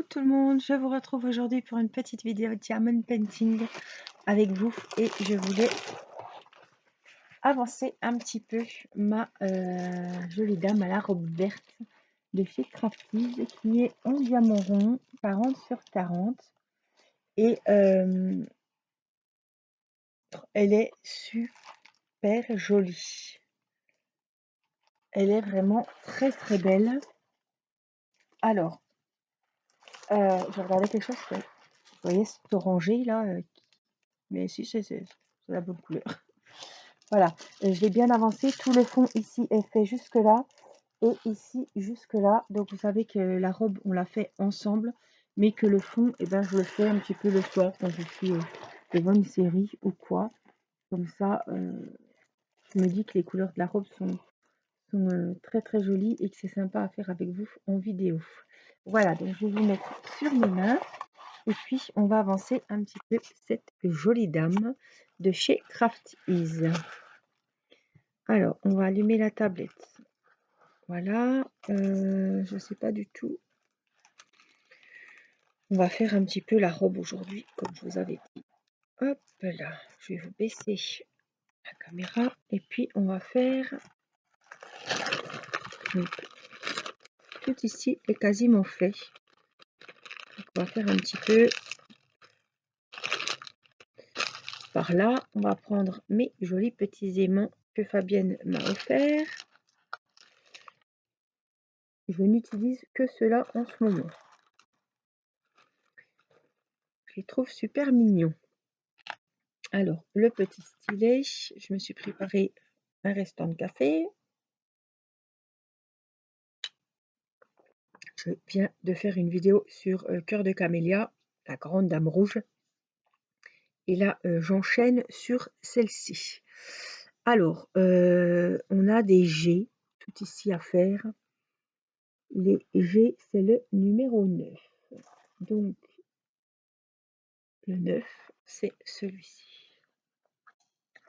tout le monde, je vous retrouve aujourd'hui pour une petite vidéo diamond painting avec vous et je voulais avancer un petit peu ma jolie dame à la robe verte de chez Crafties qui est en diamant rond 40 sur 40 et elle est super jolie, elle est vraiment très belle. Alors je regardais quelque chose, vous voyez cet orangé là, mais si c'est la bonne couleur. Voilà, je l'ai bien avancé. Tout le fond ici est fait jusque là et ici jusque là. Donc vous savez que la robe on l'a fait ensemble, mais que le fond, eh ben, je le fais un petit peu le soir quand je suis devant une série ou quoi. Comme ça, je me dis que les couleurs de la robe sont très jolies et que c'est sympa à faire avec vous en vidéo. Voilà, donc je vais vous mettre sur mes mains et puis on va avancer un petit peu cette jolie dame de chez Crafties. Alors, on va allumer la tablette. Voilà, je ne sais pas du tout. On va faire un petit peu la robe aujourd'hui, comme je vous avais dit. Hop là, je vais vous baisser la caméra. Et puis, on va faire... Donc, tout ici est quasiment fait. Donc, on va faire un petit peu par là. On va prendre mes jolis petits aimants que Fabienne m'a offert. Je n'utilise que cela en ce moment. Je les trouve super mignons. Alors, le petit stylet, je me suis préparé un restant de café. Je viens de faire une vidéo sur Cœur de Camélia, la grande dame rouge. Et là, j'enchaîne sur celle-ci. Alors, on a des G, tout ici à faire. Les G, c'est le numéro 9. Donc, le 9, c'est celui-ci.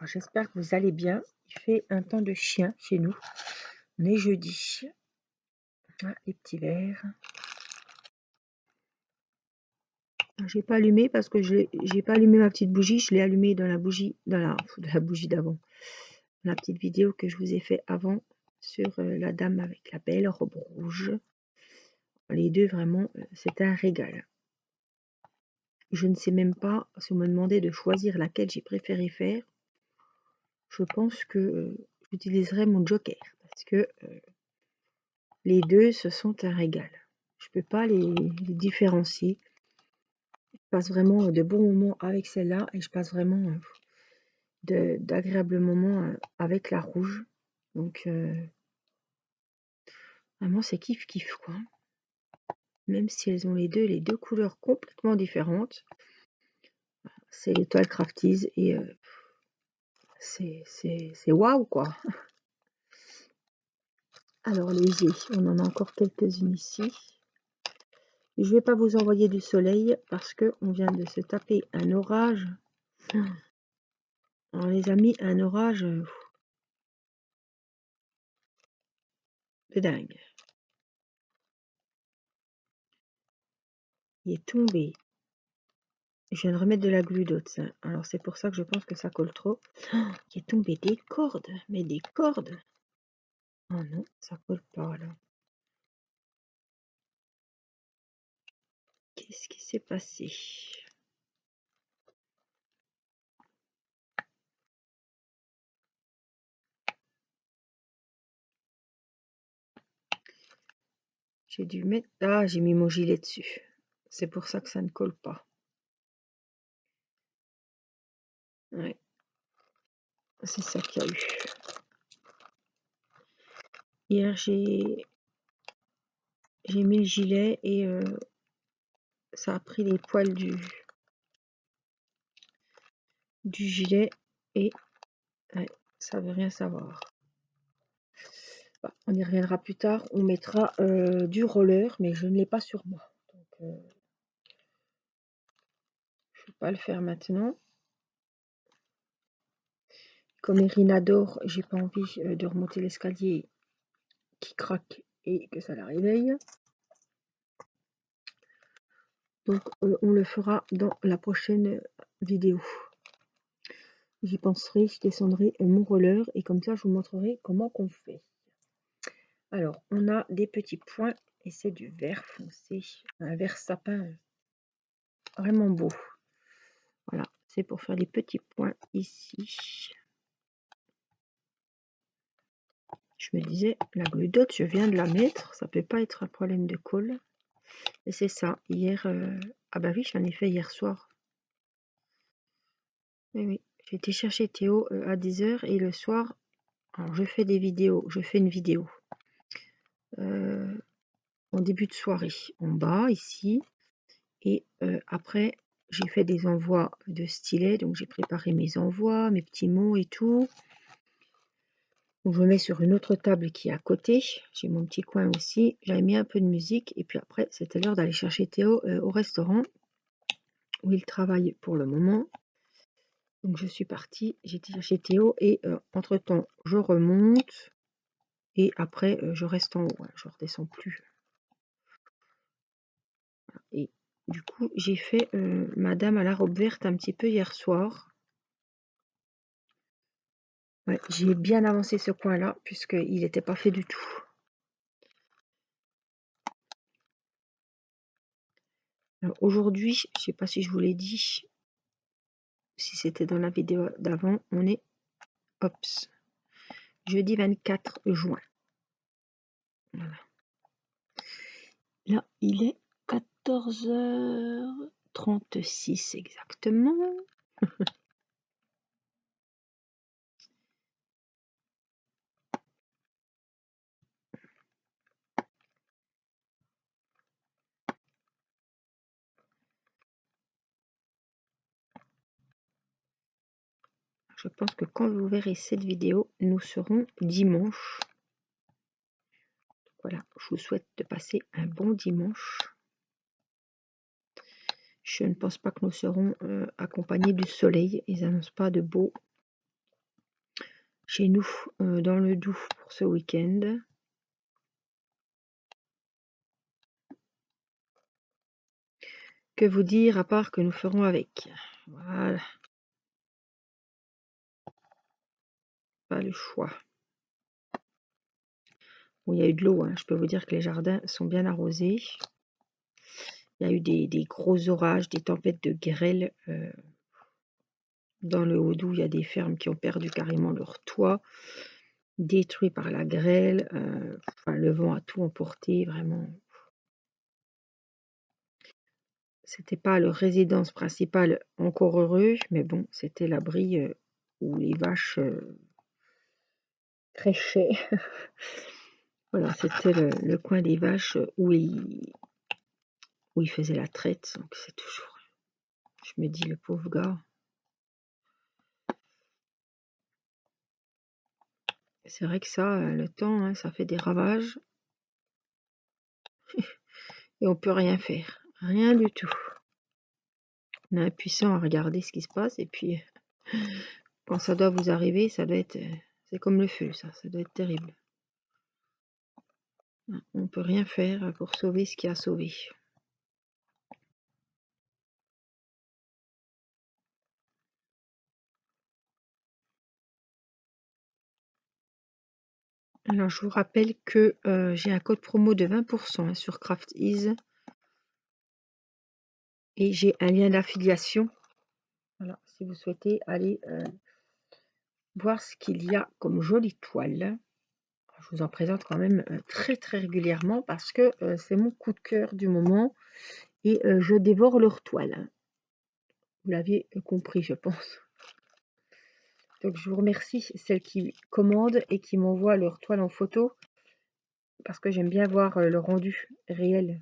J'espère que vous allez bien. Il fait un temps de chien chez nous. On est jeudi. Ah, les petits verres. J'ai pas allumé parce que j'ai pas allumé ma petite bougie. Je l'ai allumée dans la bougie, de la bougie d'avant. La petite vidéo que je vous ai fait avant sur la dame avec la belle robe rouge. Les deux, vraiment, c'est un régal. Je ne sais même pas, si on me demandait de choisir laquelle j'ai préféré faire, je pense que j'utiliserai mon joker parce que les deux, ce sont un régal. Je peux pas les différencier. Je passe vraiment de bons moments avec celle-là et je passe vraiment d'agréables moments avec la rouge. Donc, vraiment, c'est kiff quoi. Même si elles ont les deux couleurs complètement différentes. C'est l'étoile Crafties et c'est waouh quoi. Alors les G, on en a encore quelques-unes ici. Je vais pas vous envoyer du soleil parce que on vient de se taper un orage. Alors les amis, un orage de dingue. Il est tombé. Je viens de remettre de la glu d'eau, alors c'est pour ça que je pense que ça colle trop. Il est tombé des cordes, mais des cordes. Oh non, ça colle pas là. Qu'est-ce qui s'est passé? J'ai dû mettre... Ah, j'ai mis mon gilet dessus. C'est pour ça que ça ne colle pas. Ouais. C'est ça qu'il y a eu. Hier, j'ai mis le gilet et ça a pris les poils du gilet et ouais, ça veut rien savoir. Bah, on y reviendra plus tard. On mettra du roller, mais je ne l'ai pas sur moi. Donc, je ne vais pas le faire maintenant. Comme Erin adore, j'ai pas envie de remonter l'escalier qui craque et que ça la réveille. Donc on le fera dans la prochaine vidéo. J'y penserai, je descendrai mon roller et comme ça je vous montrerai comment qu'on fait. Alors on a des petits points et c'est du vert foncé, un vert sapin vraiment beau. Voilà, c'est pour faire des petits points ici. Je me disais, la glue dot, je viens de la mettre, ça peut pas être un problème de colle. Et c'est ça, hier, ah bah oui, j'en ai fait hier soir. Oui, j'ai été chercher Théo à 10h et le soir, alors je fais des vidéos, je fais une vidéo en début de soirée, en bas ici, et après j'ai fait des envois de stylet, donc j'ai préparé mes envois, mes petits mots et tout. Donc je me mets sur une autre table qui est à côté, j'ai mon petit coin aussi, j'avais mis un peu de musique et puis après c'était l'heure d'aller chercher Théo au restaurant où il travaille pour le moment. Donc je suis partie, j'étais chercher Théo et entre temps je remonte et après je reste en haut, je redescends plus. Et du coup j'ai fait Madame à la robe verte un petit peu hier soir. Ouais, j'ai bien avancé ce coin là puisqu'il n'était pas fait du tout. Aujourd'hui, je ne sais pas si je vous l'ai dit, si c'était dans la vidéo d'avant, on est jeudi 24 juin. Voilà. Là, il est 14h36 exactement. Je pense que quand vous verrez cette vidéo, nous serons dimanche. Voilà, je vous souhaite de passer un bon dimanche. Je ne pense pas que nous serons accompagnés du soleil. Ils n'annoncent pas de beau chez nous dans le Doubs pour ce week-end. Que vous dire à part que nous ferons avec. Voilà. Pas le choix. Bon, il y a eu de l'eau, hein. Je peux vous dire que les jardins sont bien arrosés. Il y a eu des gros orages, des tempêtes de grêle. Dans le Haut-Doubs, il y a des fermes qui ont perdu carrément leur toit, détruit par la grêle. Enfin, le vent a tout emporté, vraiment. C'était pas leur résidence principale, encore heureux, mais bon, c'était l'abri où les vaches créchaient. Voilà, c'était le coin des vaches où ils faisaient la traite. Donc c'est toujours... Je me dis, le pauvre gars. C'est vrai que ça, le temps, hein, ça fait des ravages. Et on peut rien faire. Rien du tout. On est impuissant à regarder ce qui se passe. Et puis, quand ça doit vous arriver, ça doit être... C'est comme le feu, ça doit être terrible. On ne peut rien faire pour sauver ce qui a sauvé. Alors, je vous rappelle que j'ai un code promo de 20% sur Craftease. Et j'ai un lien d'affiliation. Voilà, si vous souhaitez aller voir ce qu'il y a comme jolie toile. Je vous en présente quand même très très régulièrement parce que c'est mon coup de cœur du moment et je dévore leurs toiles. Vous l'aviez compris, je pense. Donc je vous remercie celles qui commandent et qui m'envoient leurs toiles en photo parce que j'aime bien voir le rendu réel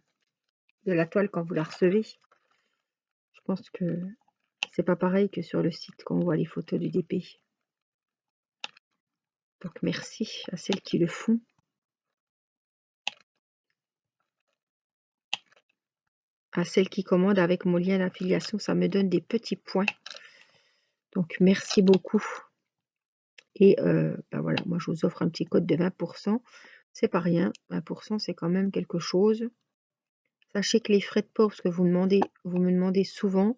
de la toile quand vous la recevez. Je pense que c'est pas pareil que sur le site quand on voit les photos du DP. Donc merci à celles qui le font. À celles qui commandent avec mon lien d'affiliation, ça me donne des petits points. Donc merci beaucoup. Et ben voilà, moi je vous offre un petit code de 20%. C'est pas rien, 20% c'est quand même quelque chose. Sachez que les frais de port, parce que vous me demandez souvent,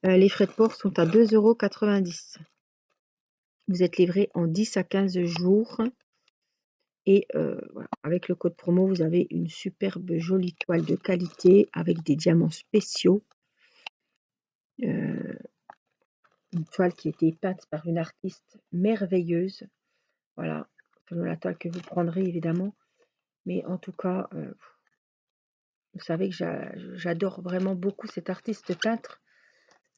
les frais de port sont à 2,90 €. Vous êtes livré en 10 à 15 jours. Et voilà, avec le code promo, vous avez une superbe jolie toile de qualité avec des diamants spéciaux. Une toile qui a été peinte par une artiste merveilleuse. Voilà, selon la toile que vous prendrez évidemment. Mais en tout cas, vous savez que j'adore vraiment beaucoup cet artiste peintre,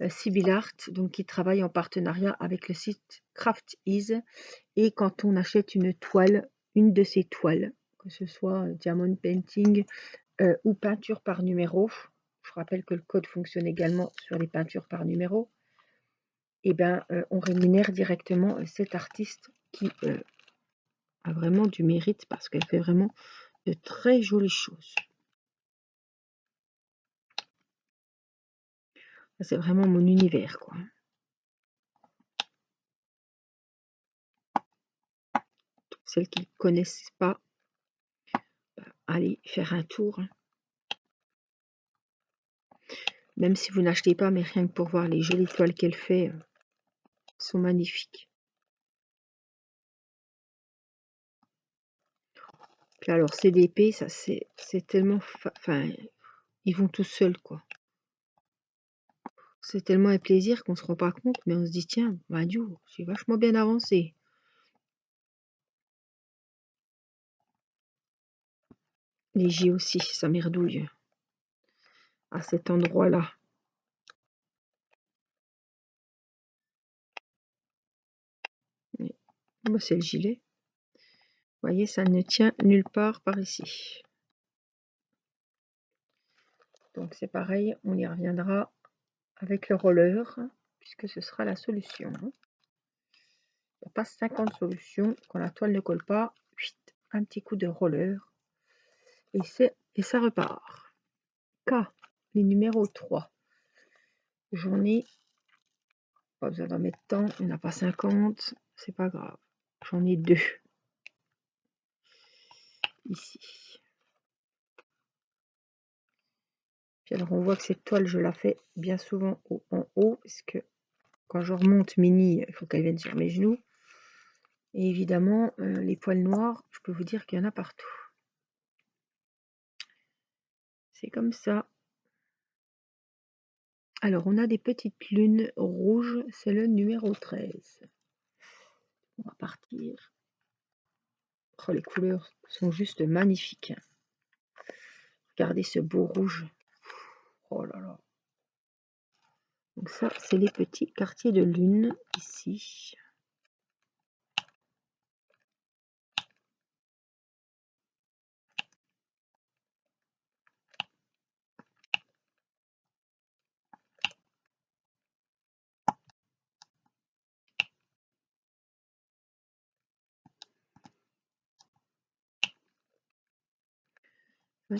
Sibyl Art, donc qui travaille en partenariat avec le site Craft Ease. Et quand on achète une toile, une de ces toiles, que ce soit diamond painting ou peinture par numéro, je rappelle que le code fonctionne également sur les peintures par numéro, et ben on rémunère directement cet artiste qui a vraiment du mérite parce qu'elle fait vraiment de très jolies choses. C'est vraiment mon univers, quoi. Celles qui ne connaissent pas, allez faire un tour. Même si vous n'achetez pas, mais rien que pour voir les jolies toiles qu'elle fait, sont magnifiques. Puis alors CDP, ça c'est tellement, enfin, ils vont tout seuls, quoi. C'est tellement un plaisir qu'on se rend pas compte, mais on se dit tiens, bah Dieu, j'ai vachement bien avancé. Les J aussi, ça merdouille à cet endroit-là. Bah, c'est le gilet. Vous voyez, ça ne tient nulle part par ici. Donc c'est pareil, on y reviendra avec le roller, puisque ce sera la solution. Il n'y a pas 50 solutions. Quand la toile ne colle pas, un petit coup de roller. Et ça repart. K, les numéros 3. J'en ai, pas besoin d'en mettre tant, il n'y en a pas 50, c'est pas grave. J'en ai 2. Ici. Puis alors on voit que cette toile, je la fais bien souvent en haut, parce que quand je remonte mini, il faut qu'elle vienne sur mes genoux. Et évidemment, les poils noirs, je peux vous dire qu'il y en a partout. C'est comme ça. Alors, on a des petites lunes rouges, c'est le numéro 13. On va partir. Oh, les couleurs sont juste magnifiques. Regardez ce beau rouge. Oh là là. Donc ça, c'est les petits quartiers de lune, ici.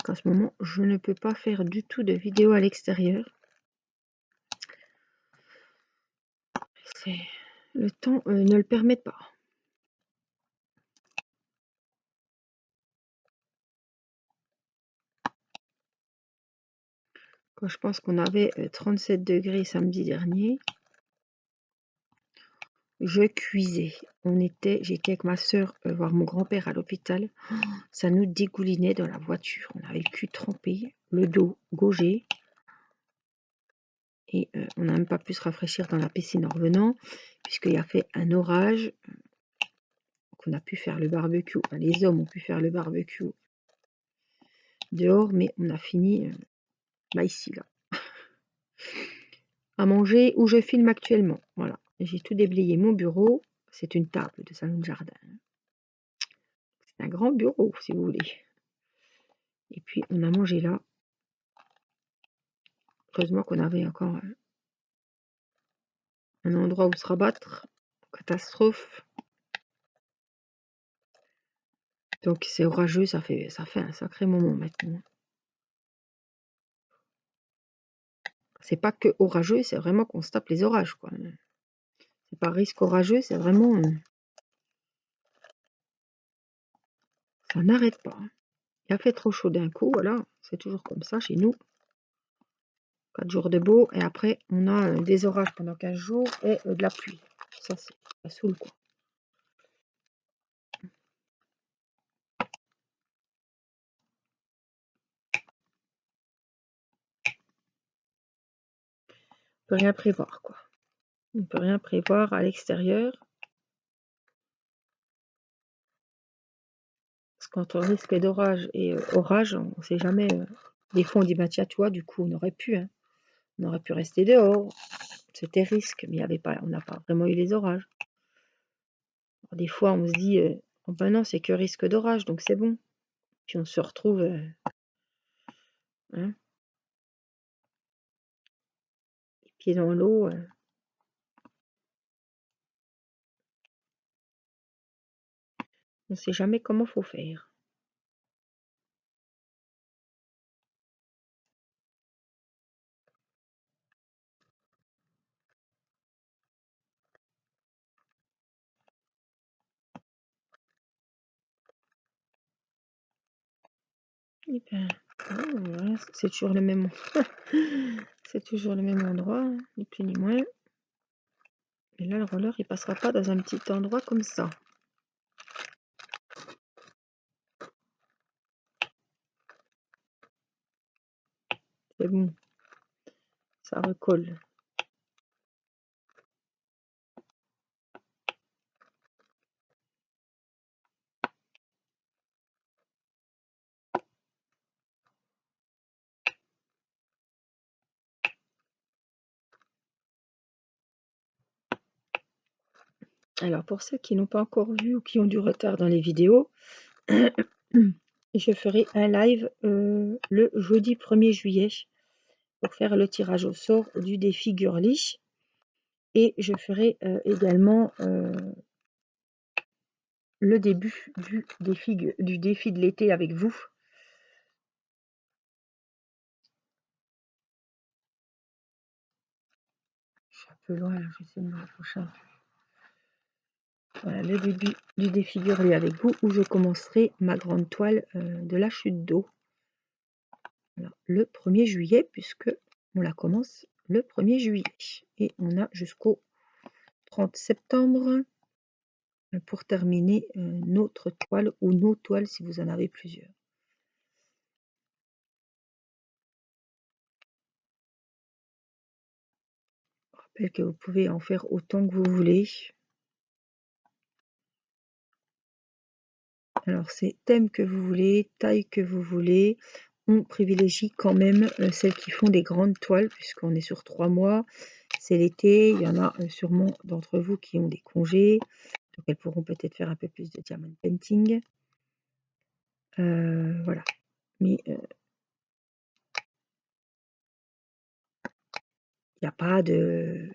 En ce moment, je ne peux pas faire du tout de vidéo à l'extérieur. Le temps ne le permet pas. Quand je pense qu'on avait 37 degrés samedi dernier, je cuisais. J'étais avec ma soeur voir mon grand-père à l'hôpital. Ça nous dégoulinait dans la voiture. On avait le cul trempé, le dos gaugé. Et on n'a même pas pu se rafraîchir dans la piscine en revenant, puisqu'il a fait un orage. Donc on a pu faire le barbecue. Enfin, les hommes ont pu faire le barbecue dehors, mais on a fini ici, là. À manger où je filme actuellement. Voilà. J'ai tout déblayé mon bureau. C'est une table de salon de jardin. C'est un grand bureau, si vous voulez. Et puis, on a mangé là. Heureusement qu'on avait encore un endroit où se rabattre. Catastrophe. Donc, c'est orageux. Ça fait un sacré moment maintenant. C'est pas que orageux, c'est vraiment qu'on se tape les orages, quoi. C'est pas risque orageux, c'est vraiment... ça n'arrête pas. Il a fait trop chaud d'un coup, voilà, c'est toujours comme ça chez nous. 4 jours de beau, et après, on a des orages pendant 15 jours et de la pluie. Ça saoule, quoi. On peut rien prévoir, quoi. On peut rien prévoir à l'extérieur. Parce qu'entre risque d'orage et orage, on ne sait jamais. Des fois, on dit, bah tiens, toi, du coup, on aurait pu, hein. On aurait pu rester dehors. C'était risque, mais on n'a pas vraiment eu les orages. Alors, des fois, on se dit, oh ben non, c'est que risque d'orage, donc c'est bon. Puis on se retrouve, hein, les pieds dans l'eau. On ne sait jamais comment faut faire. Et ben, voilà, c'est toujours le même. C'est toujours le même endroit, hein, ni plus ni moins. Et là, le roller, il passera pas dans un petit endroit comme ça. C'est bon, ça recolle. Alors, pour ceux qui n'ont pas encore vu ou qui ont du retard dans les vidéos, je ferai un live le jeudi 1er juillet pour faire le tirage au sort du défi Girly. Et je ferai également le début du défi de l'été avec vous. Je suis un peu loin, là, j'essaie de me rapprocher un peu. Voilà, le début du défi Girly avec vous, où je commencerai ma grande toile de la chute d'eau. Voilà, le 1er juillet, puisque on la commence le 1er juillet. Et on a jusqu'au 30 septembre pour terminer notre toile ou nos toiles si vous en avez plusieurs. Je rappelle que vous pouvez en faire autant que vous voulez. Alors c'est thème que vous voulez, taille que vous voulez. On privilégie quand même celles qui font des grandes toiles puisqu'on est sur 3 mois. C'est l'été, il y en a sûrement d'entre vous qui ont des congés. Donc elles pourront peut-être faire un peu plus de diamond painting. Voilà. Mais il n'y a pas de...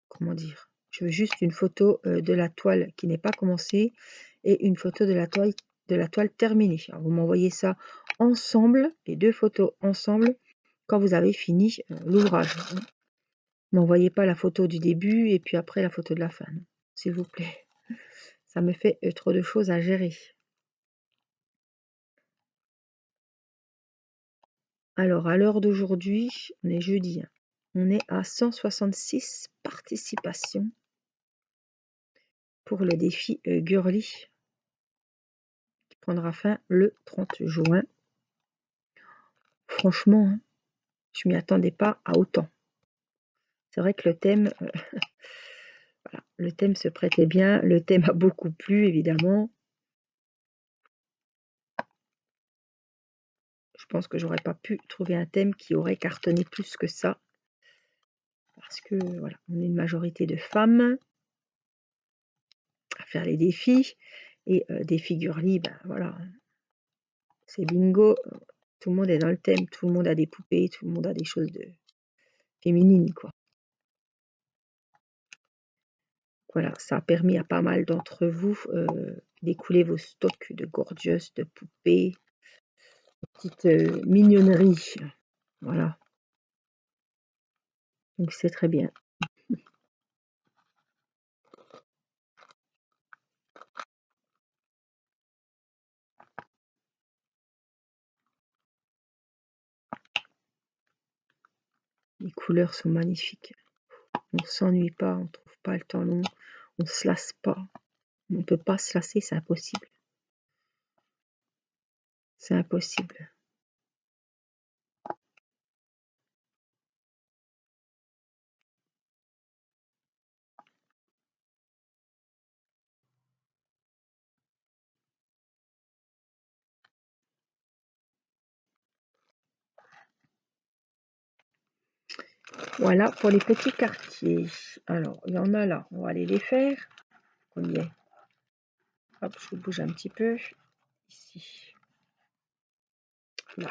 Comment dire? Je veux juste une photo de la toile qui n'est pas commencée et une photo de la toile terminée. Alors vous m'envoyez ça ensemble, les 2 photos ensemble, quand vous avez fini l'ouvrage. N'envoyez pas la photo du début et puis après la photo de la fin, s'il vous plaît. Ça me fait trop de choses à gérer. Alors, à l'heure d'aujourd'hui, on est jeudi, hein, on est à 166 participations pour le défi Girly qui prendra fin le 30 juin. Franchement, hein, je m'y attendais pas à autant. C'est vrai que le thème, voilà, le thème se prêtait bien, le thème a beaucoup plu évidemment. Je pense que j'aurais pas pu trouver un thème qui aurait cartonné plus que ça. Parce que voilà, on est une majorité de femmes à faire les défis. Et défi Girly, ben voilà, c'est bingo. Tout le monde est dans le thème, tout le monde a des poupées, tout le monde a des choses de féminines, quoi. Voilà, ça a permis à pas mal d'entre vous d'écouler vos stocks de gorgeous, de poupées, de petites mignonneries. Voilà. Donc c'est très bien. Les couleurs sont magnifiques. On ne s'ennuie pas, on ne trouve pas le temps long, on ne se lasse pas. On ne peut pas se lasser, c'est impossible. C'est impossible. Voilà pour les petits quartiers. Alors, il y en a là, on va aller les faire. On y est. Hop, je vous bouge un petit peu. Ici. Là.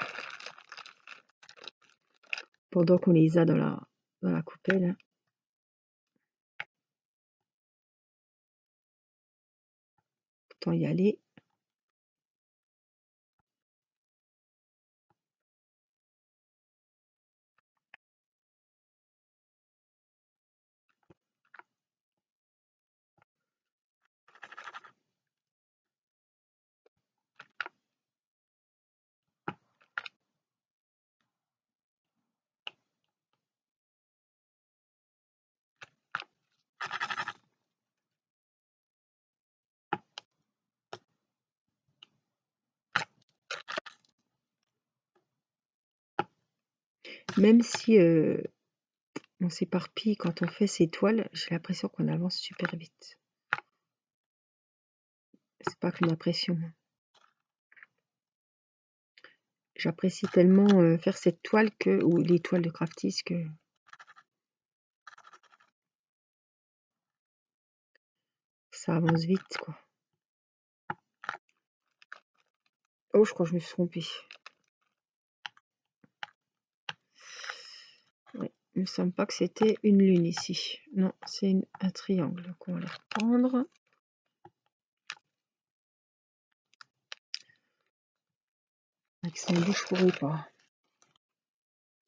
Pendant qu'on les a dans la coupelle. Autant y aller. Même si on s'éparpille quand on fait ces toiles, j'ai l'impression qu'on avance super vite. C'est pas qu'une impression. J'apprécie tellement faire cette toile ou les toiles de Crafties que ça avance vite, quoi. Oh, je crois que je me suis trompée. Ouais, il me semble pas que c'était une lune ici. Non, c'est un triangle. Donc on va le reprendre. Avec son bouche pourrie pas.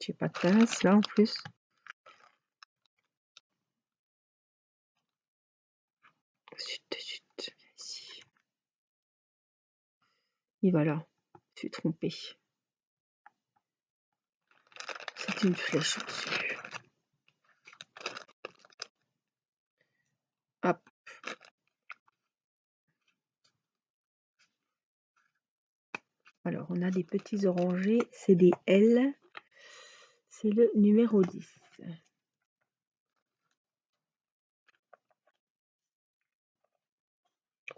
J'ai pas de pince là en plus. Chut, ici. Et voilà, je suis trompée. C'est une flèche au-dessus. Hop. Alors, on a des petits orangés, c'est des L. C'est le numéro 10.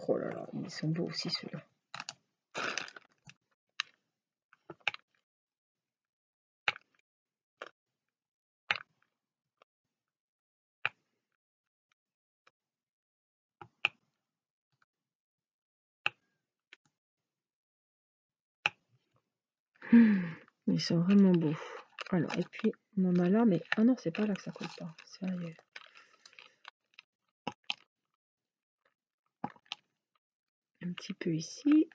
Oh là là, ils sont beaux aussi ceux-là. Ils sont vraiment beaux. Alors, et puis, on en a là, mais... Ah non, c'est pas là que ça colle pas. C'est ailleurs. Un petit peu ici.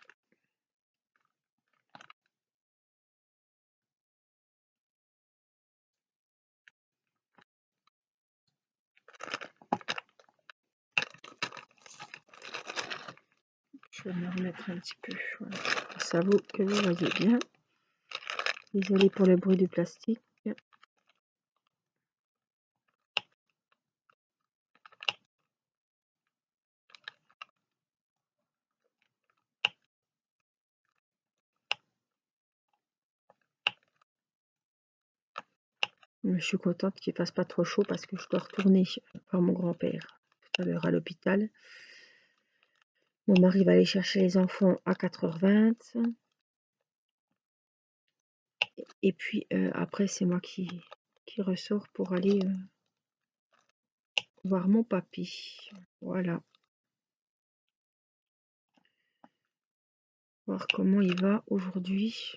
Je vais me remettre un petit peu. Voilà. Ça vaut que vous voyez bien. Désolée pour le bruit du plastique. Je suis contente qu'il fasse pas trop chaud parce que je dois retourner voir mon grand-père tout à l'heure à l'hôpital. Mon mari va aller chercher les enfants à 4h20. Et puis après, c'est moi qui ressors pour aller voir mon papy. Voilà. Voir comment il va aujourd'hui.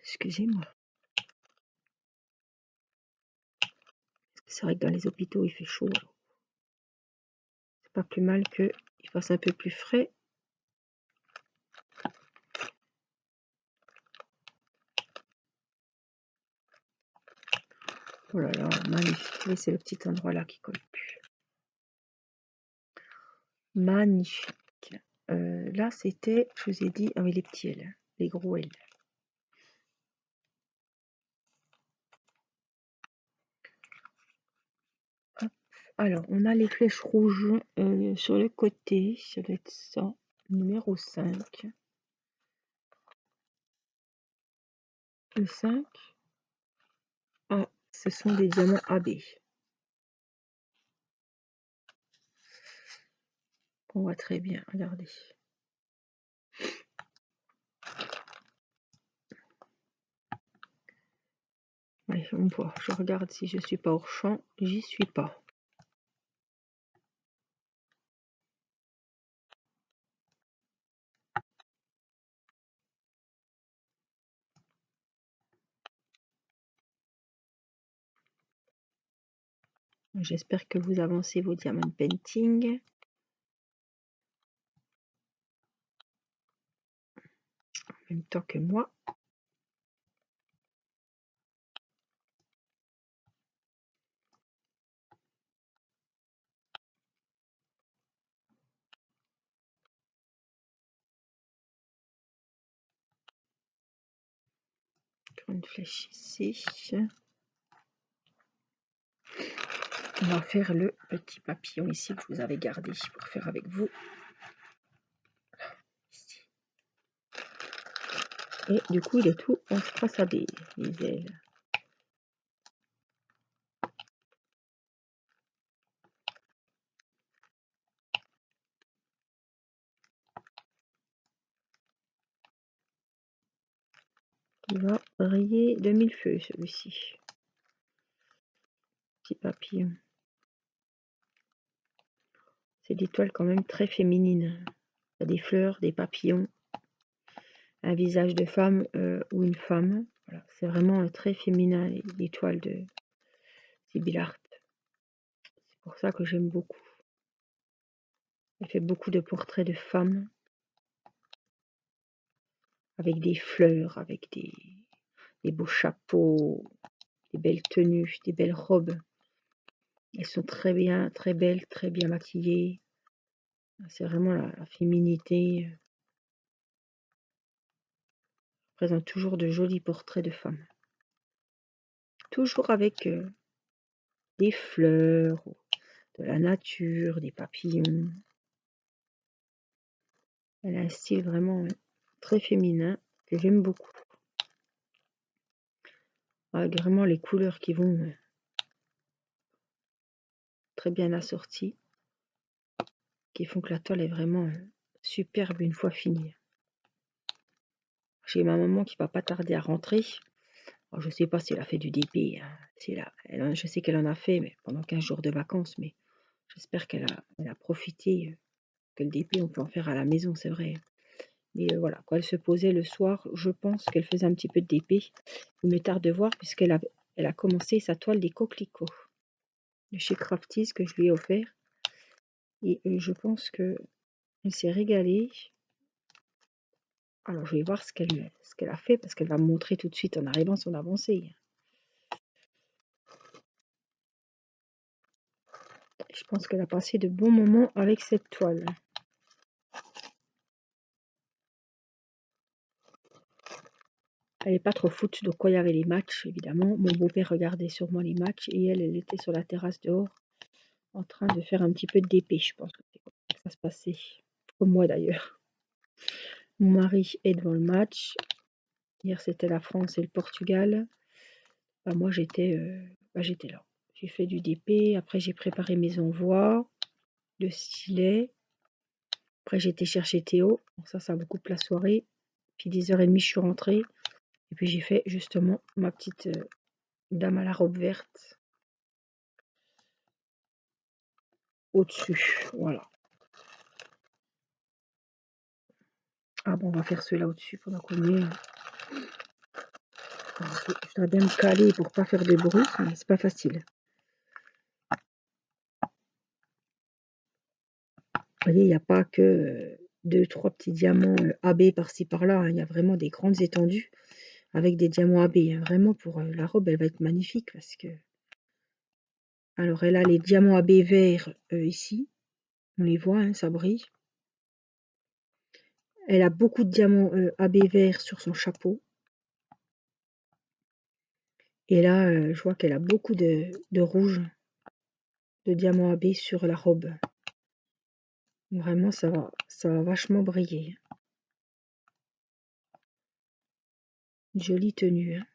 Excusez-moi. C'est vrai que dans les hôpitaux, il fait chaud. C'est pas plus mal qu'il fasse un peu plus frais. Oh là là, magnifique. C'est le petit endroit là qui colle plus. Magnifique. Là, c'était, je vous ai dit, ah oui, les petits L, les gros L. Alors, on a les flèches rouges sur le côté, ça doit être ça, numéro 5. Le 5, ah, ce sont des diamants AB. On voit très bien, regardez. Ouais, on voit, je regarde si je suis pas hors champ, j'y suis pas. J'espère que vous avancez vos diamant painting. En même temps que moi. Une flèche ici. On va faire le petit papillon ici que je vous avais gardé pour faire avec vous. Ici. Et du coup, il est tout en strass AB, les ailes. Il va briller de mille feux, celui-ci. Petit papillon. C'est des toiles quand même très féminines. Il y a des fleurs, des papillons, un visage de femme ou une femme. Voilà. C'est vraiment très féminin, les toiles de Sibyl Art. C'est pour ça que j'aime beaucoup. Elle fait beaucoup de portraits de femmes avec des fleurs, avec des beaux chapeaux, des belles tenues, des belles robes. Elles sont très bien, très belles, très bien maquillées. C'est vraiment la féminité. Présente toujours de jolis portraits de femmes. Toujours avec des fleurs, de la nature, des papillons. Elle a un style vraiment très féminin que j'aime beaucoup. Avec vraiment les couleurs qui vont très bien assorties, qui font que la toile est vraiment superbe une fois finie. J'ai ma maman qui va pas tarder à rentrer. Alors, je sais pas si elle a fait du DP. Hein. Je sais qu'elle en a fait mais pendant 15 jours de vacances, mais j'espère qu'elle a profité, que le DP on peut en faire à la maison, c'est vrai. Mais voilà, quand elle se posait le soir, je pense qu'elle faisait un petit peu de DP. Il me tarde de voir puisqu'elle a commencé sa toile des coquelicots de chez Crafties que je lui ai offert. Et je pense qu'elle s'est régalée. Alors je vais voir ce qu'elle a fait parce qu'elle va me montrer tout de suite en arrivant son avancée. Je pense qu'elle a passé de bons moments avec cette toile. Elle n'est pas trop foot, donc quand il y avait les matchs, évidemment, mon beau-père regardait sûrement les matchs et elle était sur la terrasse dehors en train de faire un petit peu de DP. Je pense que c'est comme ça que ça se passait, comme moi d'ailleurs. Mon mari est devant le match. Hier c'était la France et le Portugal. Bah, moi j'étais là. J'ai fait du DP, après j'ai préparé mes envois de stylet. Après j'ai été chercher Théo, donc ça m'occupe la soirée. Puis 10h30 je suis rentrée. Et puis j'ai fait justement ma petite dame à la robe verte au-dessus. Voilà. Ah bon, on va faire ceux-là au-dessus pendant qu'on y est. Je dois bien me caler pour pas faire de bruit, mais c'est pas facile. Vous voyez, il n'y a pas que 2-3 petits diamants AB par-ci par-là. Hein. Il y a vraiment des grandes étendues avec des diamants AB. Hein. Vraiment, pour la robe, elle va être magnifique parce que... Alors, elle a les diamants AB verts ici. On les voit, hein, ça brille. Elle a beaucoup de diamants AB verts sur son chapeau. Et là, je vois qu'elle a beaucoup de rouge. de diamant AB sur la robe. Vraiment, ça va vachement briller. Une jolie tenue, hein.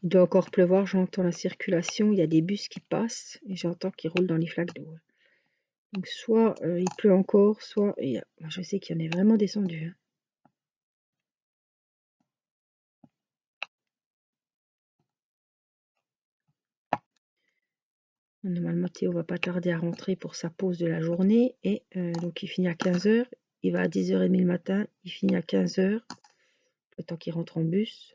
Il doit encore pleuvoir, j'entends la circulation, il y a des bus qui passent et j'entends qu'ils roulent dans les flaques d'eau. Donc soit il pleut encore, soit je sais qu'il y en est vraiment descendu, hein. Normalement Théo va pas tarder à rentrer pour sa pause de la journée et donc il finit à 15h, il va à 10h30 le matin, il finit à 15h, le temps qu'il rentre en bus,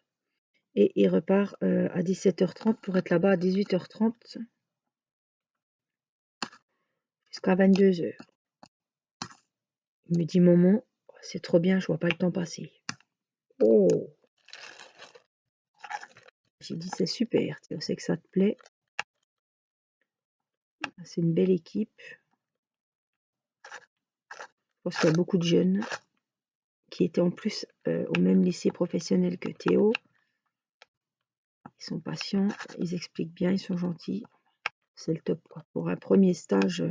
et il repart à 17h30 pour être là-bas à 18h30 jusqu'à 22h. Il me dit maman, c'est trop bien, je vois pas le temps passer. Oh, j'ai dit c'est super, tu sais que ça te plaît. C'est une belle équipe. Je pense qu'il y a beaucoup de jeunes qui étaient en plus au même lycée professionnel que Théo. Ils sont patients, ils expliquent bien, ils sont gentils. C'est le top, quoi. Pour un premier stage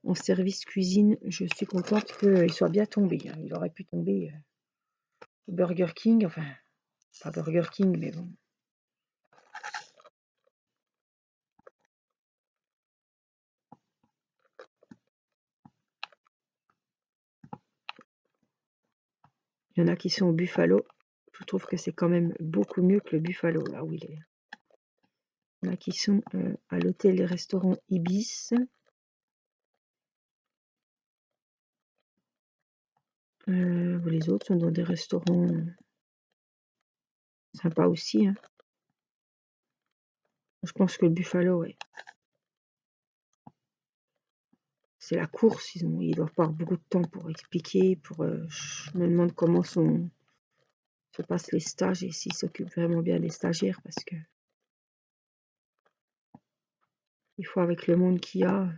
en service cuisine, je suis contente qu'il soit bien tombé, hein. Il aurait pu tomber au Burger King, enfin, pas Burger King, mais bon. Il y en a qui sont au Buffalo. Je trouve que c'est quand même beaucoup mieux que le Buffalo, là où il est. Il y en a qui sont à l'hôtel et restaurant Ibis. Les autres sont dans des restaurants sympas aussi, hein. Je pense que le Buffalo, ouais. C'est la course, ils doivent pas avoir beaucoup de temps pour expliquer, je me demande comment se passent les stages et s'ils s'occupent vraiment bien des stagiaires parce que des fois avec le monde qu'il y a.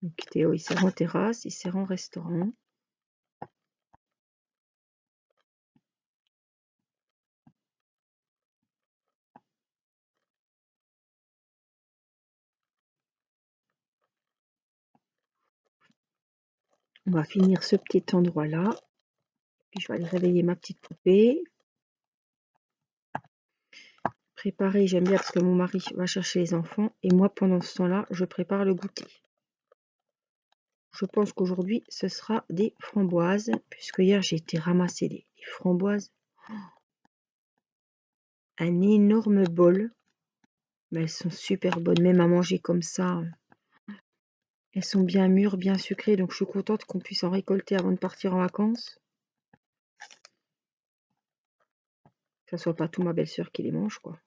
Donc Théo, il sert en terrasse, il sert en restaurant. On va finir ce petit endroit-là. Puis je vais aller réveiller ma petite poupée. Préparer, j'aime bien parce que mon mari va chercher les enfants. Et moi, pendant ce temps-là, je prépare le goûter. Je pense qu'aujourd'hui, ce sera des framboises. Puisque hier, j'ai été ramasser des framboises. Un énorme bol. Mais elles sont super bonnes, même à manger comme ça. Elles sont bien mûres, bien sucrées. Donc, je suis contente qu'on puisse en récolter avant de partir en vacances. Que ce soit pas tout ma belle-sœur qui les mange, quoi.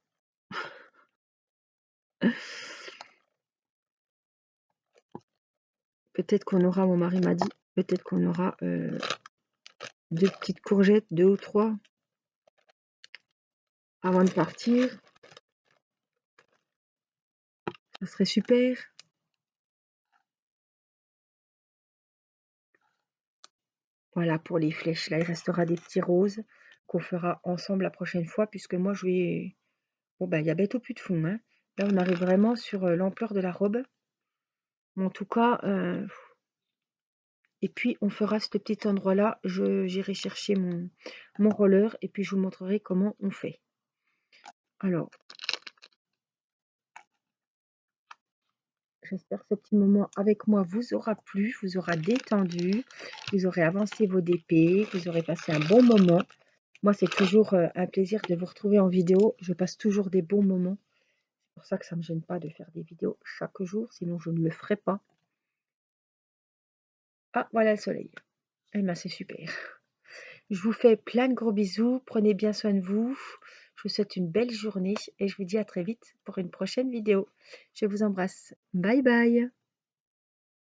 Peut-être qu'on aura, mon mari m'a dit, peut-être qu'on aura 2 petites courgettes, 2 ou 3, avant de partir. Ça serait super. Voilà pour les flèches. Là, il restera des petits roses qu'on fera ensemble la prochaine fois, puisque moi, je vais... Bon, ben, il y a bientôt plus de fond, hein. Là, on arrive vraiment sur l'ampleur de la robe. Mais en tout cas, et puis, on fera ce petit endroit-là. J'irai chercher mon roller et puis je vous montrerai comment on fait. Alors, j'espère que ce petit moment avec moi vous aura plu, vous aura détendu, vous aurez avancé vos DP, vous aurez passé un bon moment. Moi, c'est toujours un plaisir de vous retrouver en vidéo. Je passe toujours des bons moments. C'est pour ça que ça ne me gêne pas de faire des vidéos chaque jour, sinon je ne le ferai pas. Ah, voilà le soleil. Eh ben, c'est super. Je vous fais plein de gros bisous. Prenez bien soin de vous. Je vous souhaite une belle journée et je vous dis à très vite pour une prochaine vidéo. Je vous embrasse. Bye bye.